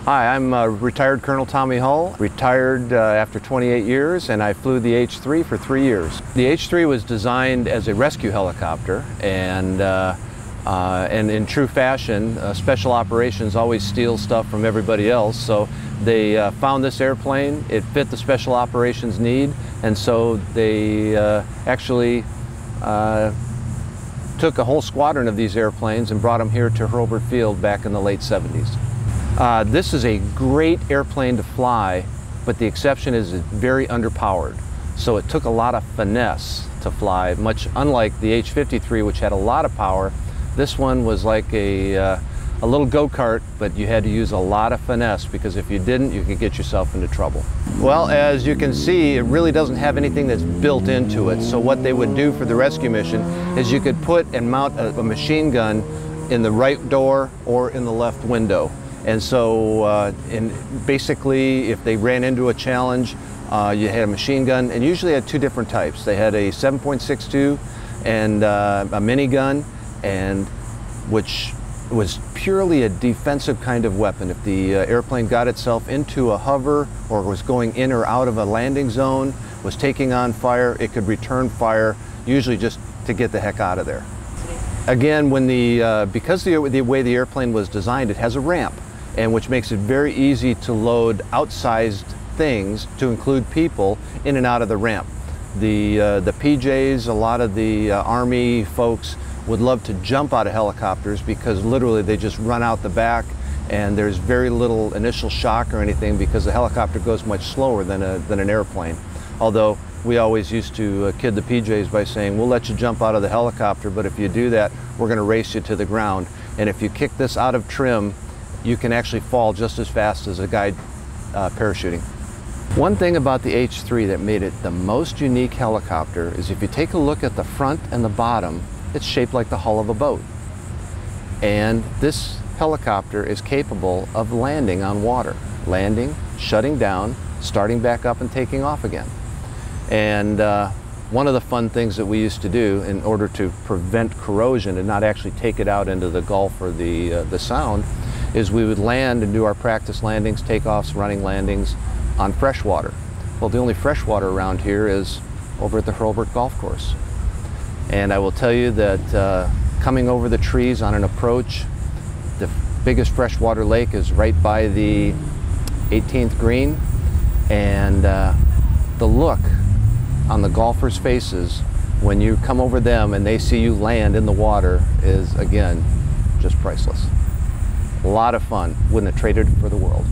Hi, I'm retired Colonel Tommy Hull, retired after 28 years, and I flew the H-3 for 3 years. The H-3 was designed as a rescue helicopter, and in true fashion, special operations always steal stuff from everybody else, so they found this airplane, it fit the special operations need, and so they actually took a whole squadron of these airplanes and brought them here to Hurlburt Field back in the late 70s. This is a great airplane to fly, but the exception is it's very underpowered. So it took a lot of finesse to fly, much unlike the H-53, which had a lot of power. This one was like a little go-kart, but you had to use a lot of finesse, because if you didn't, you could get yourself into trouble. Well, as you can see, it really doesn't have anything that's built into it. So what they would do for the rescue mission is you could put and mount a machine gun in the right door or in the left window. And so basically, if they ran into a challenge, you had a machine gun, and usually had two different types. They had a 7.62 and a minigun, and which was purely a defensive kind of weapon. If the airplane got itself into a hover or was going in or out of a landing zone, was taking on fire, it could return fire, usually just to get the heck out of there. Again, when because the way the airplane was designed, it has a ramp, and which makes it very easy to load outsized things, to include people, in and out of the ramp. The PJs, a lot of the Army folks would love to jump out of helicopters, because literally they just run out the back and there's very little initial shock or anything, because the helicopter goes much slower than an airplane. Although we always used to kid the PJs by saying, we'll let you jump out of the helicopter, but if you do that, we're going to race you to the ground. And if you kick this out of trim, you can actually fall just as fast as a guy parachuting. One thing about the H-3 that made it the most unique helicopter is if you take a look at the front and the bottom, it's shaped like the hull of a boat. And this helicopter is capable of landing on water. Landing, shutting down, starting back up, and taking off again. And one of the fun things that we used to do in order to prevent corrosion and not actually take it out into the Gulf or the Sound is we would land and do our practice landings, takeoffs, running landings on freshwater. Well, the only freshwater around here is over at the Hurlburt Golf Course. And I will tell you that coming over the trees on an approach, the biggest freshwater lake is right by the 18th green, and the look on the golfers' faces when you come over them and they see you land in the water is, again, just priceless. A lot of fun. Wouldn't have traded it for the world.